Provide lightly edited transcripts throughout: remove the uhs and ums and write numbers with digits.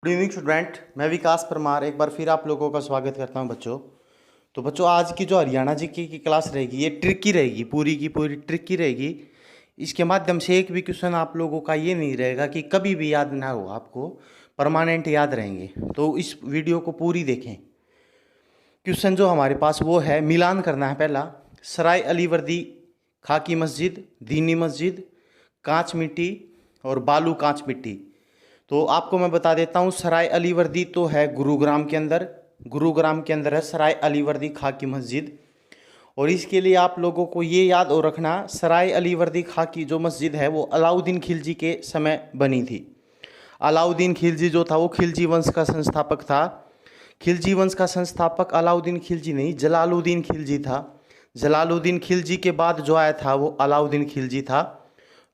Good evening student, मैं विकास परमार एक बार फिर आप लोगों का स्वागत करता हूं बच्चों। तो बच्चों, आज की जो हरियाणा जीके की क्लास रहेगी ये ट्रिकी रहेगी, पूरी की पूरी ट्रिकी रहेगी। इसके माध्यम से एक भी क्वेश्चन आप लोगों का ये नहीं रहेगा कि कभी भी याद ना हो, आपको परमानेंट याद रहेंगे। तो इस वीडियो को पूरी देखें। क्वेश्चन जो हमारे पास वो है, मिलान करना है। पहला, सराय अली वर्दी खाकी मस्जिद, दीनी मस्जिद, कांच मिट्टी और बालू कांच मिट्टी। तो आपको मैं बता देता हूँ, सराय अली वर्दी तो है गुरुग्राम के अंदर है सराय अली वर्दी खाकी मस्जिद। और इसके लिए आप लोगों को ये याद और रखना, सराय अली वर्दी खाकी जो मस्जिद है वो अलाउद्दीन खिलजी के समय बनी थी। अलाउद्दीन खिलजी जो था वो खिलजी वंश का संस्थापक था। खिलजी वंश का संस्थापक अलाउद्दीन खिलजी नहीं, जलालुद्दीन खिलजी था। जलालुद्दीन खिलजी के बाद जो आया था वो अलाउद्दीन खिलजी था।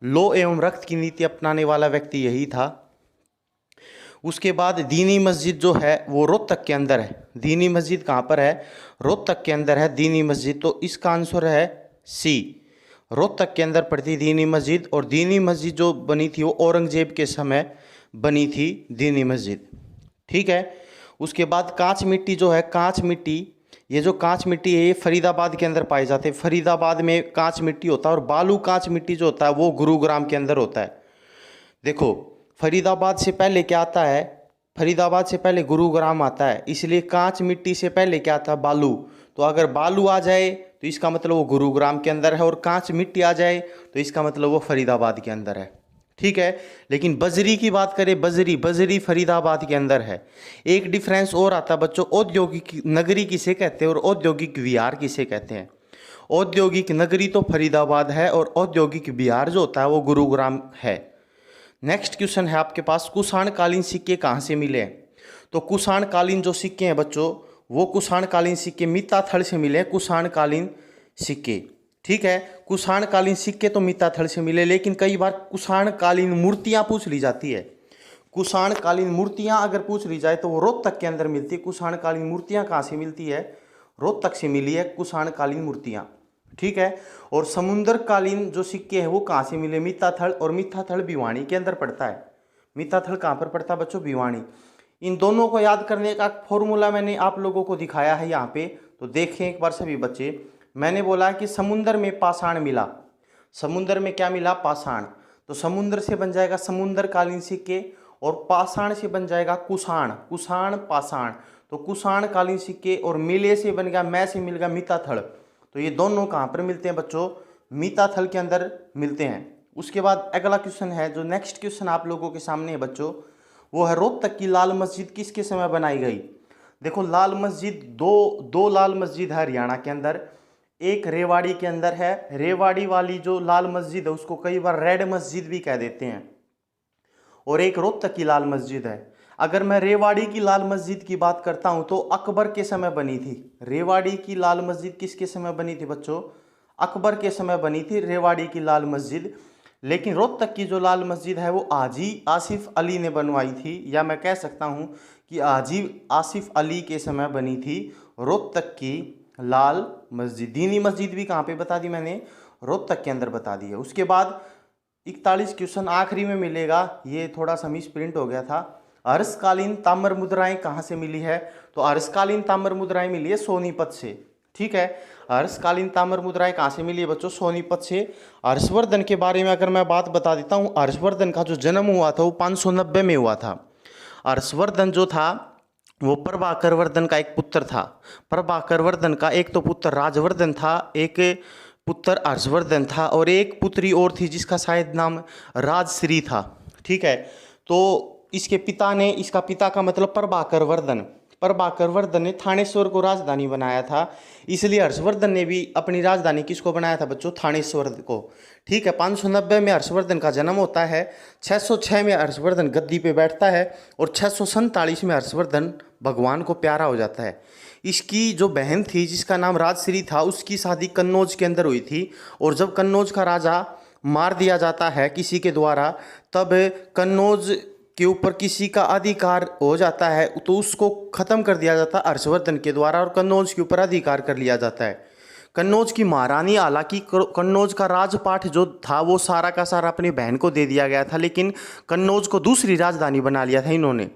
लो एवं रक्त की नीति अपनाने वाला व्यक्ति यही था। उसके बाद दीनी मस्जिद जो है वो रोहतक के अंदर है। दीनी मस्जिद कहाँ पर है? रोहतक के अंदर है दीनी मस्जिद। तो इसका आंसर है सी, रोहतक के अंदर पड़ती दीनी मस्जिद। और दीनी मस्जिद जो बनी थी वो औरंगजेब के समय बनी थी दीनी मस्जिद। ठीक है। उसके बाद कांच मिट्टी जो है, कांच मिट्टी, ये जो कांच मिट्टी है ये फरीदाबाद के अंदर पाई जाती है। फरीदाबाद में कांच मिट्टी होता है। और बालू कांच मिट्टी जो होता है वो गुरुग्राम के अंदर होता है। देखो, फरीदाबाद से पहले क्या आता है? फरीदाबाद से पहले गुरुग्राम आता है, इसलिए कांच मिट्टी से पहले क्या आता है? बालू। तो अगर बालू आ जाए तो इसका मतलब वो गुरुग्राम के अंदर है, और कांच मिट्टी आ जाए तो इसका मतलब वो फरीदाबाद के अंदर है। ठीक है। लेकिन बजरी की बात करें, बजरी फरीदाबाद के अंदर है। एक डिफरेंस और आता है बच्चों, औद्योगिक नगरी किसे कहते हैं और औद्योगिक विहार किसे कहते हैं? औद्योगिक नगरी तो फरीदाबाद है और औद्योगिक विहार जो होता है वो गुरुग्राम है। नेक्स्ट क्वेश्चन है आपके पास, कुषाण कालीन सिक्के कहाँ से मिले हैं? तो कुषाण कालीन जो सिक्के हैं बच्चों, वो कुषाण कालीन सिक्के मिताथल से मिले हैं। कुषाण कालीन सिक्के, ठीक है। कुषाण कालीन सिक्के तो मिताथल से मिले, लेकिन कई बार कुषाण कालीन मूर्तियाँ पूछ ली जाती है। कुषाण कालीन मूर्तियाँ अगर पूछ ली जाए तो वो रोहतक के अंदर मिलती है। कुषाण कालीन मूर्तियाँ कहाँ से मिलती है? रोहतक से मिली है कुषाण कालीन मूर्तियाँ। ठीक है। और समुद्रकालीन जो सिक्के हैं वो कहाँ से मिले? मिताथल। और मिताथल भिवानी के अंदर पड़ता है। मिताथल कहाँ पर पड़ता है बच्चों? भिवानी। इन दोनों को याद करने का फॉर्मूला मैंने आप लोगों को दिखाया है यहाँ पे, तो देखें एक बार सभी बच्चे। मैंने बोला कि समुद्र में पाषाण मिला। समुद्र में क्या मिला? पाषाण। तो समुद्र से बन जाएगा समुद्रकालीन सिक्के, और पाषाण से बन जाएगा कुषाण। कुषाण पाषाण, तो कुषाण कालीन सिक्के। और मिले से बन गया, मैं से मिल गया मिताथल। तो ये दोनों कहाँ पर मिलते हैं बच्चों? मिताथल के अंदर मिलते हैं। उसके बाद अगला क्वेश्चन है, जो नेक्स्ट क्वेश्चन आप लोगों के सामने है बच्चों, वो है रोहतक की लाल मस्जिद किसके समय बनाई गई? देखो, लाल मस्जिद दो लाल मस्जिद है हरियाणा के अंदर। एक रेवाड़ी के अंदर है। रेवाड़ी वाली जो लाल मस्जिद है उसको कई बार रेड मस्जिद भी कह देते हैं। और एक रोहतक की लाल मस्जिद है। अगर मैं रेवाड़ी की लाल मस्जिद की बात करता हूं तो अकबर के समय बनी थी। रेवाड़ी की लाल मस्जिद किसके समय बनी थी बच्चों? अकबर के समय बनी थी रेवाड़ी की लाल मस्जिद। लेकिन रोहतक की जो लाल मस्जिद है वो हाजी आसिफ अली ने बनवाई थी, या मैं कह सकता हूं कि हाजी आसिफ अली के समय बनी थी रोहतक की लाल मस्जिद। दीनी मस्जिद भी कहाँ पे बता दी मैंने? रोहतक के अंदर बता दी है। उसके बाद 41 क्वेश्चन आखिरी में मिलेगा, ये थोड़ा सा मिस प्रिंट हो गया था। अरसकालीन ताम्र मुद्राएं कहाँ से मिली है? तो अरसकालीन ताम्र मुद्राएं मिली है सोनीपत से। ठीक है। अरसकालीन ताम्र मुद्राएं कहाँ से मिली है बच्चों? सोनीपत से। हर्षवर्धन के बारे में अगर मैं बात बता देता हूँ, हर्षवर्धन का जो जन्म हुआ था वो 590 में हुआ था। हर्षवर्धन जो था वो प्रभाकर वर्धन का एक पुत्र था। प्रभाकर वर्धन का एक तो पुत्र राजवर्धन था, एक पुत्र हर्षवर्धन था, और एक पुत्री और थी जिसका शायद नाम राजश्री था। ठीक है। तो इसके पिता ने, इसका पिता का मतलब प्रभाकर वर्धन, प्रभाकर वर्धन ने थानेश्वर को राजधानी बनाया था। इसलिए हर्षवर्धन ने भी अपनी राजधानी किसको बनाया था बच्चों? थानेश्वर को। ठीक है। 590 में हर्षवर्धन का जन्म होता है। 606 में हर्षवर्धन गद्दी पे बैठता है, और 647 में हर्षवर्धन भगवान को प्यारा हो जाता है। इसकी जो बहन थी जिसका नाम राजश्री था, उसकी शादी कन्नौज के अंदर हुई थी। और जब कन्नौज का राजा मार दिया जाता है किसी के द्वारा, तब कन्नौज के ऊपर किसी का अधिकार हो जाता है, तो उसको ख़त्म कर दिया जाता है हर्षवर्धन के द्वारा, और कन्नौज के ऊपर अधिकार कर लिया जाता है। कन्नौज की महारानी, हालांकि कन्नौज का राजपाट जो था वो सारा का सारा अपनी बहन को दे दिया गया था, लेकिन कन्नौज को दूसरी राजधानी बना लिया था इन्होंने।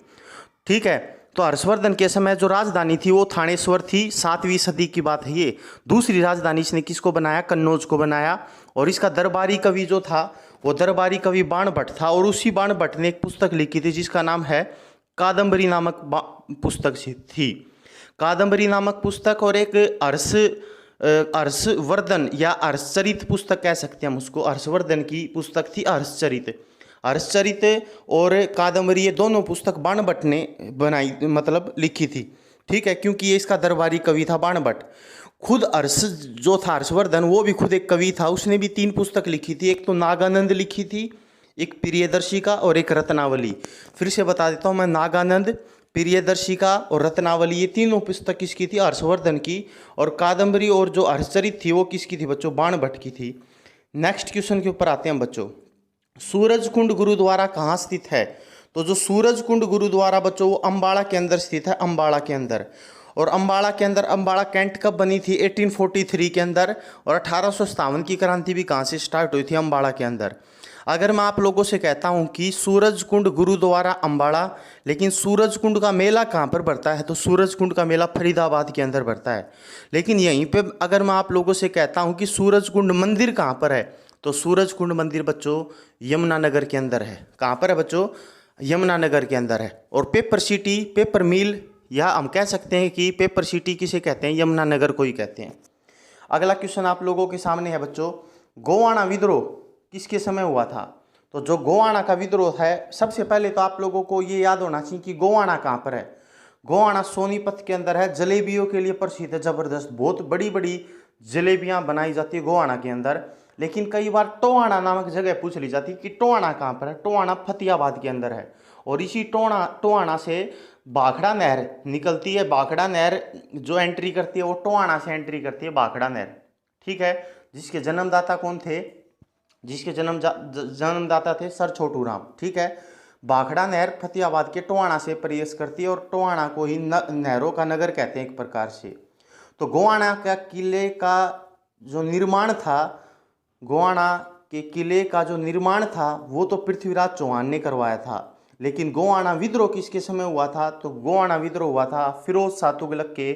ठीक है। तो हर्षवर्धन के समय जो राजधानी थी वो थानेश्वर थी, 7वीं सदी की बात है ये। दूसरी राजधानी इसने किसको बनाया? कन्नौज को बनाया। और इसका दरबारी कवि जो था वो दरबारी कवि बाणभट्ट था, और उसी बाणभट्ट ने एक पुस्तक लिखी थी जिसका नाम है कादम्बरी नामक पुस्तक थी। कादम्बरी नामक पुस्तक, और एक हर्षवर्धन या हर्षचरित पुस्तक कह सकते हैं हम उसको। हर्षवर्धन की पुस्तक थी हर्षचरित। हर्षचरित और कादम्बरी ये दोनों पुस्तक बाणभट्ट ने बनाई, मतलब लिखी थी। ठीक है, क्योंकि ये इसका दरबारी कवि था बाणभट्ट। खुद हर्ष जो था हर्षवर्धन वो भी खुद एक कवि था, उसने भी 3 पुस्तक लिखी थी। एक तो नागानंद लिखी थी, एक प्रियदर्शिका और एक रत्नावली। फिर से बता देता हूँ मैं, नागानंद, प्रियदर्शिका और रत्नावली ये तीनों पुस्तक किसकी थी? हर्षवर्धन की। और कादम्बरी और जो हर्षचरित थी वो किसकी थी बच्चों? बाणभट्ट की थी। नेक्स्ट क्वेश्चन के ऊपर आते हैं बच्चों। सूरजकुंड गुरुद्वारा कहाँ स्थित है? तो जो सूरजकुंड गुरुद्वारा बच्चों वो अम्बाड़ा के अंदर स्थित है, अम्बाड़ा के अंदर। और अम्बाड़ा के अंदर, अम्बाड़ा कैंट कब बनी थी? 1843 के अंदर। और 1857 की क्रांति भी कहाँ से स्टार्ट हुई थी? अम्बाड़ा के अंदर। अगर मैं आप लोगों से कहता हूँ कि सूरजकुंड गुरुद्वारा अम्बाड़ा, लेकिन सूरजकुंड का मेला कहाँ पर बढ़ता है? तो सूरजकुंड का मेला फरीदाबाद के अंदर बढ़ता है। लेकिन यहीं पे अगर मैं आप लोगों से कहता हूँ कि सूरजकुंड मंदिर कहाँ पर है, तो सूरजकुंड मंदिर बच्चों यमुनानगर के अंदर है। कहाँ पर है बच्चों? यमुनानगर के अंदर है। और पेपर सिटी, पेपर मिल, या हम कह सकते हैं कि पेपर सिटी किसे कहते हैं? यमुनानगर को ही कहते हैं। अगला क्वेश्चन आप लोगों के सामने है बच्चों, गोवाना विद्रोह किसके समय हुआ था? तो जो गोवाना का विद्रोह है, सबसे पहले तो आप लोगों को ये याद होना चाहिए कि गोवाना कहाँ पर है। गोवाना सोनीपत के अंदर है, जलेबियों के लिए प्रसिद्ध है, जबरदस्त, बहुत बड़ी बड़ी जलेबियां बनाई जाती है गोवाना के अंदर। लेकिन कई बार टोहाना नामक जगह पूछ ली जाती है कि टोहाना कहाँ पर है? टोहाना फतेहाबाद के अंदर है। और इसी टोहाना से भाखड़ा नहर निकलती है। भाखड़ा नहर जो एंट्री करती है वो टोहाना से एंट्री करती है, भाखड़ा नहर। ठीक है, जिसके जन्मदाता कौन थे? जिसके जन्मदाता थे सर छोटू राम। ठीक है, भाखड़ा नहर फतेहाबाद के टोहाना से प्रवेश करती है, और टोहाना को ही नहरों का नगर कहते हैं एक प्रकार से। तो गोवाना का किले का जो निर्माण था, गोवाना के किले का जो निर्माण था वो तो पृथ्वीराज चौहान ने करवाया था। लेकिन गोवाना विद्रोह किसके समय हुआ था? तो गोवाना विद्रोह हुआ था फिरोज शाह तुगलक के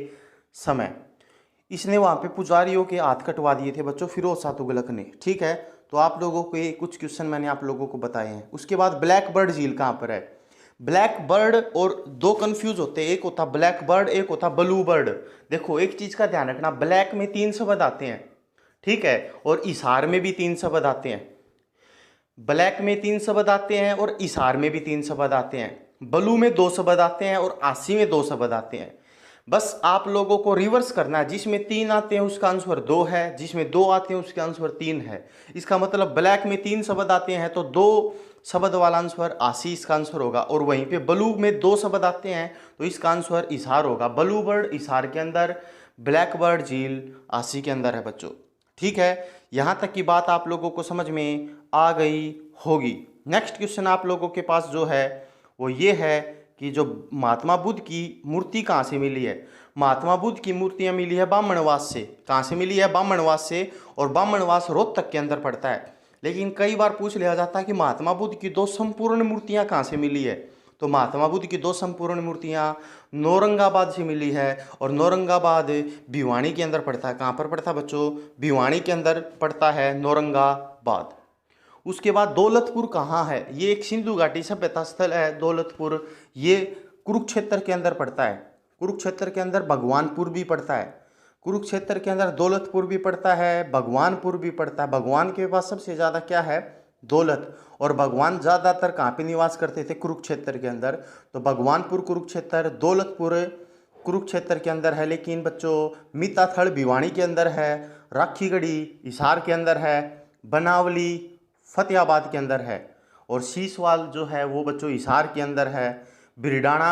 समय। इसने वहाँ पे पुजारियों के हाथ कटवा दिए थे बच्चों, फिरोज शाह तुगलक ने। ठीक है, तो आप लोगों को ये कुछ क्वेश्चन मैंने आप लोगों को बताए हैं। उसके बाद ब्लैक बर्ड झील कहाँ पर है? ब्लैक बर्ड और दो कंफ्यूज होते हैं, एक होता ब्लैक बर्ड, एक होता ब्लू बर्ड। देखो एक चीज का ध्यान रखना, ब्लैक में 3 शब्द आते हैं, ठीक है, और इशार में भी 3 शब्द आते हैं। ब्लैक में 3 शब्द आते हैं और इशार में भी 3 शब्द आते हैं। ब्लू में 2 शब्द आते हैं और आसी में 2 शब्द आते हैं। बस आप लोगों को रिवर्स करना है, जिसमें 3 आते हैं उसका आंसर 2 है, जिसमें 2 आते हैं उसका आंसर 3 है। इसका मतलब ब्लैक में 3 शब्द आते हैं तो 2 शब्द वाला आंसर आसी इसका आंसर होगा, और वहीं पे ब्लू में 2 शब्द आते हैं तो इसका आंसर इशार होगा। ब्लू बर्ड इशार के अंदर, ब्लैक बर्ड झील आसी के अंदर है बच्चों। ठीक है, यहाँ तक की बात आप लोगों को समझ में आ गई होगी। नेक्स्ट क्वेश्चन आप लोगों के पास जो है वो ये है कि जो महात्मा बुद्ध की मूर्ति कहाँ से मिली है? महात्मा बुद्ध की मूर्तियाँ मिली है बामणवास से। कहाँ से मिली है? बामणवास से, और बामणवास रोहतक के अंदर पड़ता है। लेकिन कई बार पूछ लिया जाता है कि महात्मा बुद्ध की 2 संपूर्ण मूर्तियाँ कहाँ से मिली है? तो महात्मा बुद्ध की 2 संपूर्ण मूर्तियाँ नौरंगाबाद से मिली है, और नौरंगाबाद भिवानी के अंदर पड़ता है। कहाँ पर पड़ता है बच्चों? भिवानी के अंदर पड़ता है नौरंगाबाद। उसके बाद दौलतपुर कहाँ है? ये एक सिंधु घाटी सभ्यता स्थल है दौलतपुर, ये कुरुक्षेत्र के अंदर पड़ता है। कुरुक्षेत्र के अंदर भगवानपुर भी पड़ता है, कुरुक्षेत्र के अंदर दौलतपुर भी पड़ता है, भगवानपुर भी पड़ता है। भगवान के पास सबसे ज़्यादा क्या है? दौलत। और भगवान ज़्यादातर कहाँ पे निवास करते थे? कुरुक्षेत्र के अंदर। तो भगवानपुर कुरुक्षेत्र, दौलतपुर कुरुक्षेत्र के अंदर है। लेकिन बच्चों मीताथल भिवानी के अंदर है, राखीगढ़ी हिसार के अंदर है, बनावली फतेहाबाद के अंदर है, और शीशवाल जो है वो बच्चों हिसार के अंदर है, बिरडाना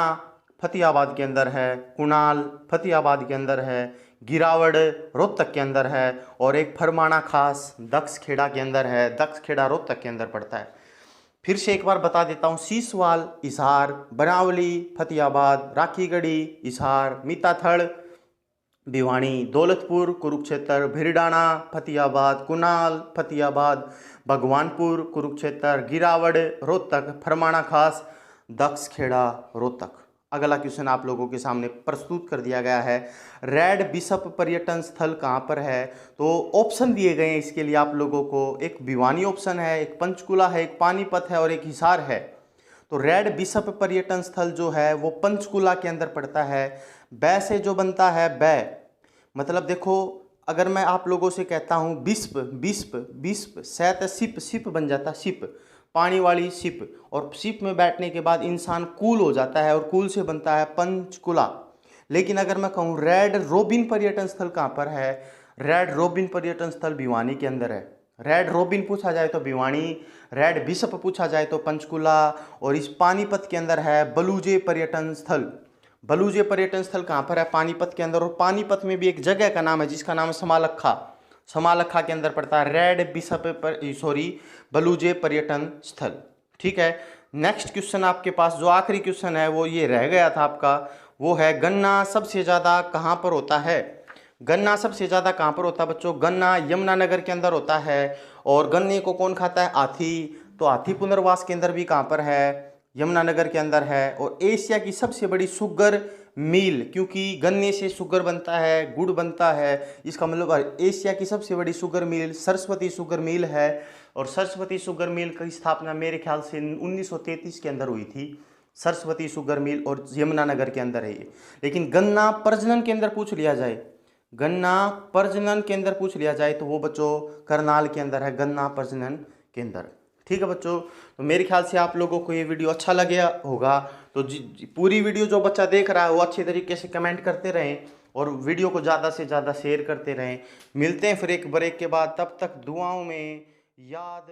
फतेहाबाद के अंदर है, कुणाल फतेहाबाद के अंदर है, गिरावड़ रोहतक के अंदर है, और एक फरमाना खास दक्षखेड़ा के अंदर है। दक्षखेड़ा रोहतक के अंदर पड़ता है। फिर से एक बार बता देता हूँ, शीशवाल हिसार, बनावली फतेहाबाद, राखीगढ़ी हिसार, मीताथल भिवानी, दौलतपुर कुरुक्षेत्र, भिरडाना फतेहाबाद, कुणाल फतेहाबाद, भगवानपुर कुरुक्षेत्र, गिरावड़ रोहतक, फरमाना खास दक्षखेड़ा रोहतक। अगला क्वेश्चन आप लोगों के सामने प्रस्तुत कर दिया गया है, रेड बिशप पर्यटन स्थल कहाँ पर है। तो ऑप्शन दिए गए हैं इसके लिए आप लोगों को, एक भिवानी ऑप्शन है, एक पंचकुला है, एक पानीपत है और एक हिसार है। तो रेड बिशप पर्यटन स्थल जो है वो पंचकुला के अंदर पड़ता है। बै से जो बनता है बै, मतलब देखो अगर मैं आप लोगों से कहता हूँ बिस्प बिस्प बिस्प, सैत शिप शिप बन जाता शिप, पानी वाली शिप, और शिप में बैठने के बाद इंसान कूल हो जाता है और कूल से बनता है पंचकुला। लेकिन अगर मैं कहूँ रेड रोबिन पर्यटन स्थल कहाँ पर है, रेड रोबिन पर्यटन स्थल भिवानी के अंदर है। रेड रोबिन पूछा जाए तो भिवानी, रेड बिशप पूछा जाए तो पंचकुला, और इस पानीपत के अंदर है बलूजे पर्यटन स्थल। बलूजे पर्यटन स्थल कहाँ पर है, पानीपत के अंदर। और पानीपत में भी एक जगह का नाम है जिसका नाम है समालखा, समालखा के अंदर पड़ता है रेड बिशप बलूजे पर्यटन स्थल। ठीक है, नेक्स्ट क्वेश्चन आपके पास जो आखिरी क्वेश्चन है वो ये रह गया था आपका, वो है गन्ना सबसे ज़्यादा कहाँ पर होता है। गन्ना सबसे ज़्यादा कहाँ पर होता है बच्चों, गन्ना यमुनानगर के अंदर होता है। और गन्ने को कौन खाता है, हाथी। तो हाथी पुनर्वास केंद्र भी कहाँ पर है, यमुनानगर के अंदर है। और एशिया की सबसे बड़ी शुगर मिल, क्योंकि गन्ने से शुगर बनता है, गुड़ बनता है, इसका मतलब एशिया की सबसे बड़ी sugar mill Saraswati sugar mill है। और सरस्वती शुगर मिल की स्थापना मेरे ख्याल से 1933 के अंदर हुई थी, सरस्वती शुगर मिल, और यमुनानगर के अंदर है ये। लेकिन गन्ना प्रजनन केंद्र पूछ लिया जाए, गन्ना प्रजनन केंद्र पूछ लिया जाए तो वो बच्चों करनाल के अंदर है, गन्ना प्रजनन केंद्र। ठीक है बच्चों, तो मेरे ख्याल से आप लोगों को ये वीडियो अच्छा लगे होगा। तो पूरी वीडियो जो बच्चा देख रहा है वो अच्छे तरीके से कमेंट करते रहें और वीडियो को ज़्यादा से ज़्यादा शेयर करते रहें। मिलते हैं फिर एक ब्रेक के बाद, तब तक दुआओं में याद